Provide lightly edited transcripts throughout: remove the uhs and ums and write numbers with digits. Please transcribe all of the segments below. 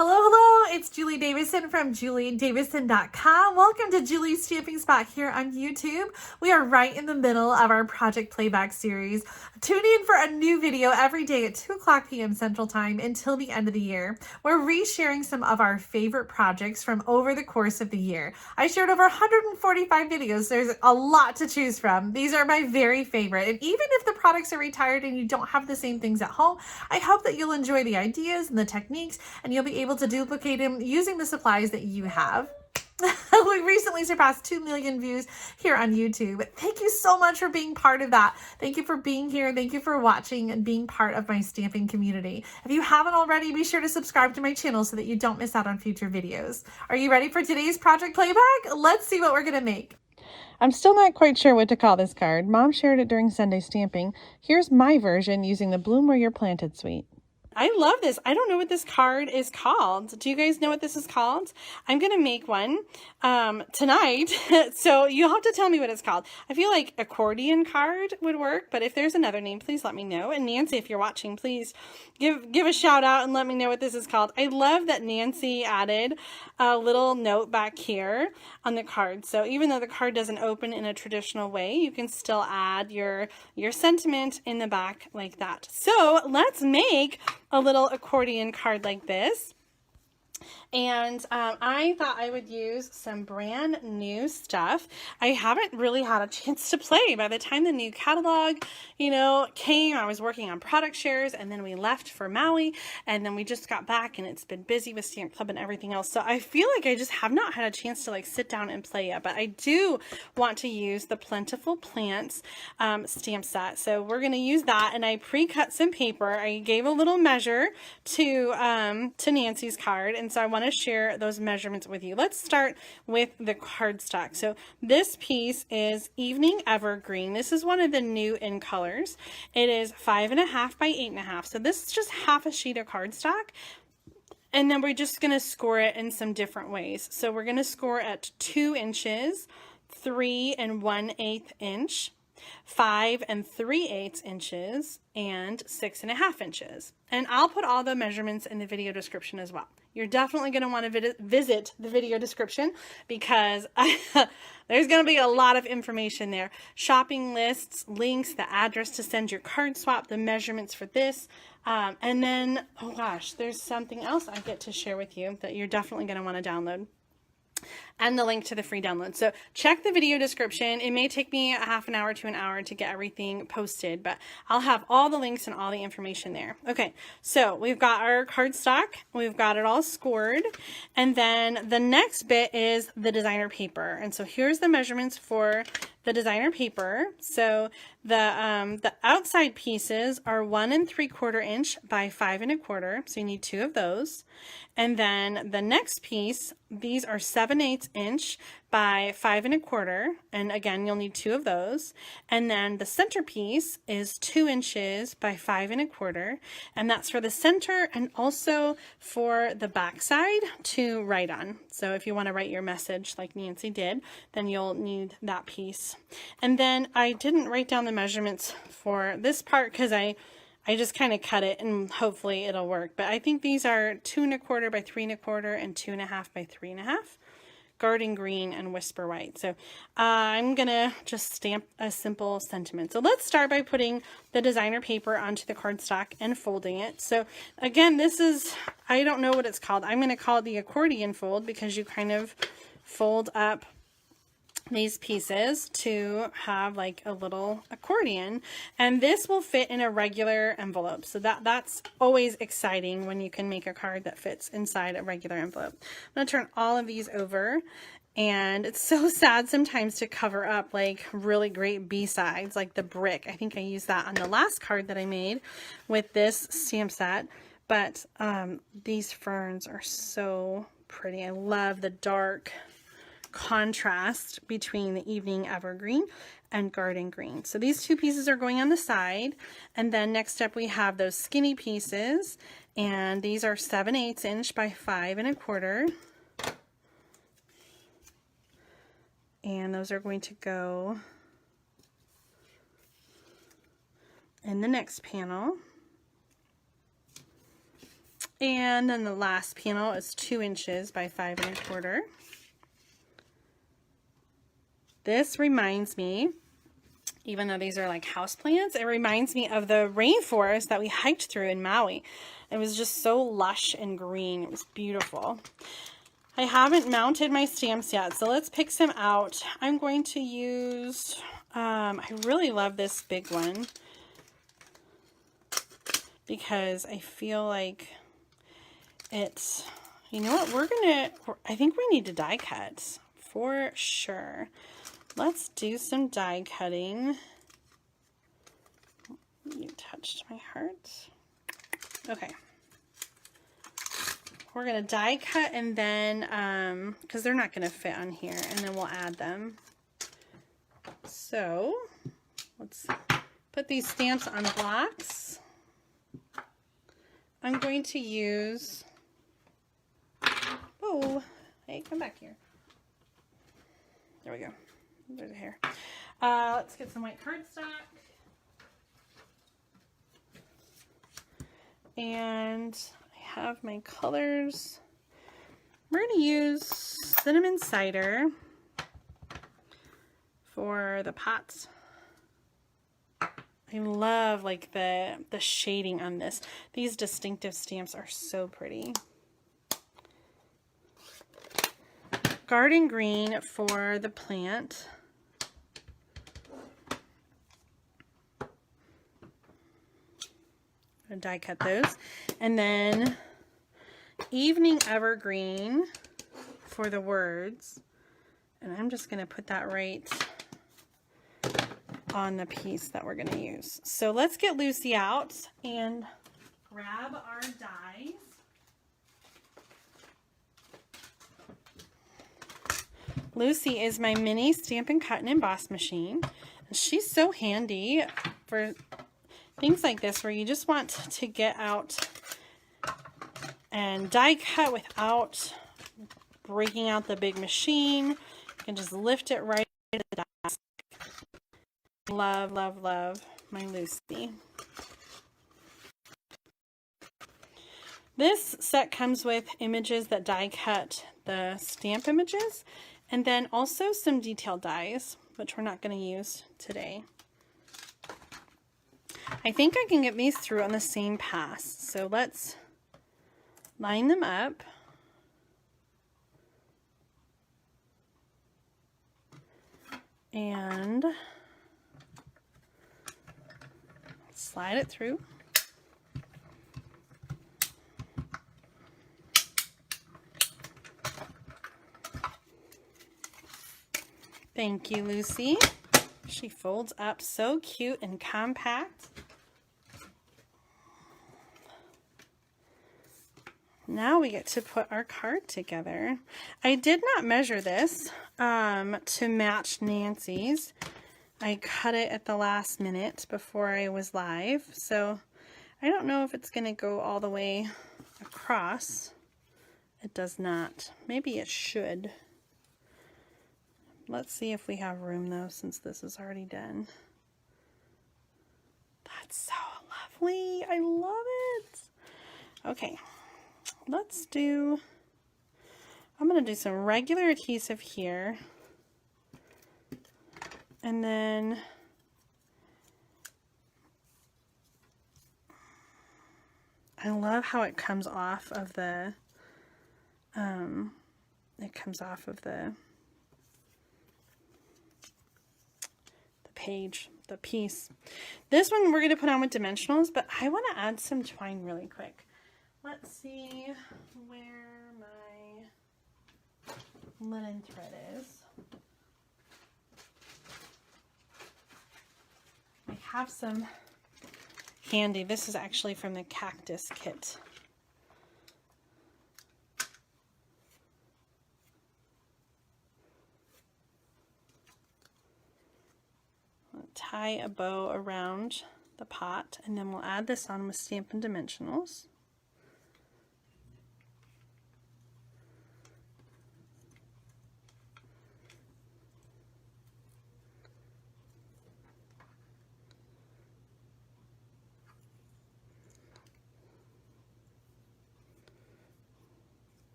Hello, hello, it's Julie Davison from juliedavison.com. Welcome to Julie's Stamping Spot here on YouTube. We are right in the middle of our Project Playback series. Tune in for a new video every day at 2 o'clock p.m. Central Time until the end of the year. We're resharing some of our favorite projects from over the course of the year. I shared over 145 videos. There's a lot to choose from. These are my very favorite. And even if the products are retired and you don't have the same things at home, I hope that you'll enjoy the ideas and the techniques, and you'll be able to duplicate them using the supplies that you have. We recently surpassed 2 million views here on YouTube. Thank you so much for being part of that. Thank you for being here. Thank you for watching and being part of my stamping community. If you haven't already, be sure to subscribe to my channel so that you don't miss out on future videos. Are you ready for today's Project Playback? Let's see what we're going to make. I'm still not quite sure what to call this card. Mom shared it during Sunday stamping. Here's my version using the Bloom Where You're Planted suite. I love this. I don't know what this card is called. Do you guys know what this is called? I'm going to make one tonight. So you'll have to tell me what it's called. I feel like accordion card would work, but if there's another name, please let me know. And Nancy, if you're watching, please give a shout out and let me know what this is called. I love that Nancy added a little note back here on the card. So even though the card doesn't open in a traditional way, you can still add your sentiment in the back like that. So let's make a little accordion card like this. And I thought I would use some brand new stuff. I haven't really had a chance to play. By the time the new catalog, came, I was working on product shares, and then we left for Maui, and then we just got back, and it's been busy with Stamp Club and everything else. So I feel like I just have not had a chance to sit down and play yet, but I do want to use the Plentiful Plants stamp set. So we're going to use that, and I pre-cut some paper. I gave a little measure to Nancy's card, and so I want to share those measurements with you. Let's start with the cardstock. So this piece is Evening Evergreen. This is one of the new in colors. It is 5.5 by 8.5. So this is just half a sheet of cardstock. And then we're just going to score it in some different ways. So we're going to score at 2 inches, 3 1/8 inch, 5 3/8 inches, and 6.5 inches. And I'll put all the measurements in the video description as well. You're definitely going to want to visit the video description because there's going to be a lot of information there. Shopping lists, links, the address to send your card swap, the measurements for this. And then, oh gosh, there's something else I get to share with you that you're definitely going to want to download. And the link to the free download. So check the video description. It may take me a half an hour to an hour to get everything posted, but I'll have all the links and all the information there. Okay, so we've got our cardstock. We've got it all scored. And then the next bit is the designer paper. And so here's the measurements for the designer paper. So the outside pieces are 1 3/4 inch by 5 1/4. So you need 2 of those. And then the next piece, these are 7/8 inch by 5 1/4. And again, you'll need 2 of those. And then the centerpiece is 2 inches by 5 1/4. And that's for the center and also for the back side to write on. So if you want to write your message like Nancy did, then you'll need that piece. And then I didn't write down the measurements for this part because I just kind of cut it and hopefully it'll work. But I think these are 2 1/4 by 3 1/4 and 2.5 by 3 1/2. Garden Green and Whisper White. So I'm going to just stamp a simple sentiment. So let's start by putting the designer paper onto the cardstock and folding it. So again, this is, I don't know what it's called. I'm going to call it the accordion fold because you kind of fold up these pieces to have like a little accordion, and this will fit in a regular envelope. So that's always exciting when you can make a card that fits inside a regular envelope. I'm going to turn all of these over, and it's so sad sometimes to cover up like really great B-sides like the brick. I think I used that on the last card that I made with this stamp set, but these ferns are so pretty. I love the dark contrast between the Evening Evergreen and Garden Green. So these 2 pieces are going on the side, and then next up we have those skinny pieces, and these are 7/8 inch by 5 1/4, and those are going to go in the next panel. And then the last panel is 2 inches by 5 1/4. This reminds me, even though these are like houseplants, it reminds me of the rainforest that we hiked through in Maui. It was just so lush and green. It was beautiful. I haven't mounted my stamps yet, so let's pick some out. I'm going to use, I really love this big one because I feel like it's, you know what, I think we need to die cut for sure. Let's do some die cutting. You touched my heart. Okay. We're going to die cut and then, because they're not going to fit on here, and then we'll add them. So, let's put these stamps on blocks. I'm going to use, oh, hey, come back here. There we go. There's a hair. Let's get some white cardstock. And I have my colors. We're going to use cinnamon cider for the pots. I love like the shading on this. These distinctive stamps are so pretty. Garden green for the plant. I'm gonna die cut those. And then evening evergreen for the words. And I'm just gonna put that right on the piece that we're gonna use. So let's get Lucy out and grab our dies. Lucy is my mini Stampin' Cut and Emboss machine. And she's so handy for things like this where you just want to get out and die cut without breaking out the big machine. You can just lift it right to the desk. Love, love, love my Lucy. This set comes with images that die cut the stamp images, and then also some detail dies, which we're not going to use today. I think I can get these through on the same pass. So let's line them up. And slide it through. Thank you, Lucy. She folds up so cute and compact. Now we get to put our card together. I did not measure this to match Nancy's. I cut it at the last minute before I was live, so I don't know if it's going to go all the way across. It does not. Maybe it should. Let's see if we have room though, since this is already done. That's so lovely. I love it. Okay, let's do, I'm going to do some regular adhesive here. And then I love how it comes off of the, page, the piece. This one we're going to put on with dimensionals, but I want to add some twine really quick. Let's see where my linen thread is. I have some handy. This is actually from the cactus kit. Tie a bow around the pot, and then we'll add this on with Stampin' Dimensionals.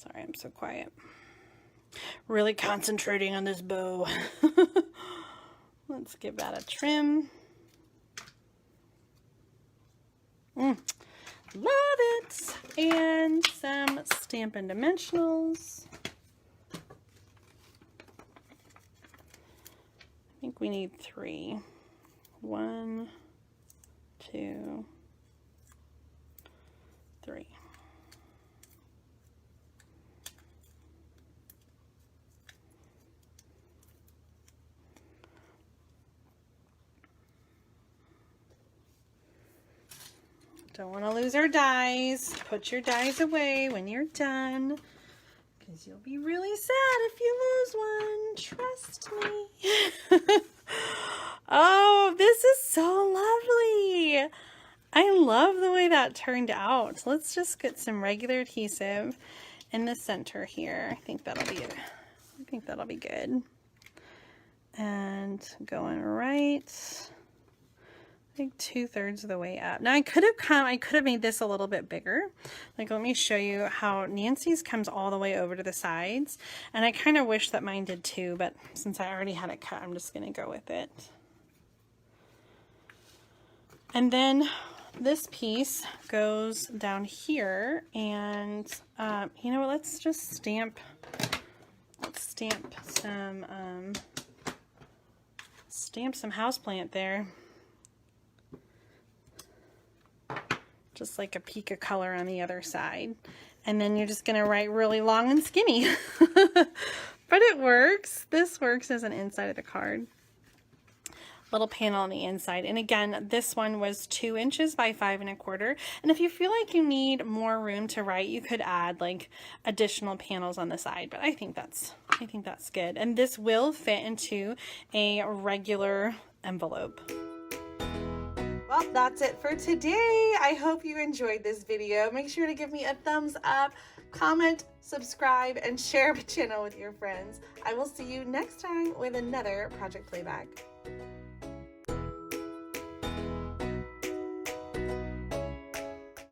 Sorry, I'm so quiet. Really concentrating on this bow. Let's give that a trim. Love it. And some Stampin' Dimensionals. I think we need 3. 1, 2, 3. Don't want to lose our dies. Put your dies away when you're done, because you'll be really sad if you lose one. Trust me. Oh, this is so lovely. I love the way that turned out. Let's just get some regular adhesive in the center here. I think that'll be good. And going right, like 2/3 of the way up. Now I could have made this a little bit bigger. Like, let me show you how Nancy's comes all the way over to the sides. And I kind of wish that mine did too, but since I already had it cut, I'm just going to go with it. And then this piece goes down here, and you know what, let's stamp some houseplant there. Just like a peak of color on the other side. And then you're just gonna write really long and skinny. But it works. This works as an inside of the card. Little panel on the inside. And again, this one was 2 inches by 5 1/4. And if you feel like you need more room to write, you could add like additional panels on the side. But I think that's good. And this will fit into a regular envelope. Well, that's it for today. I hope you enjoyed this video. Make sure to give me a thumbs up, comment, subscribe, and share my channel with your friends. I will see you next time with another Project Playback.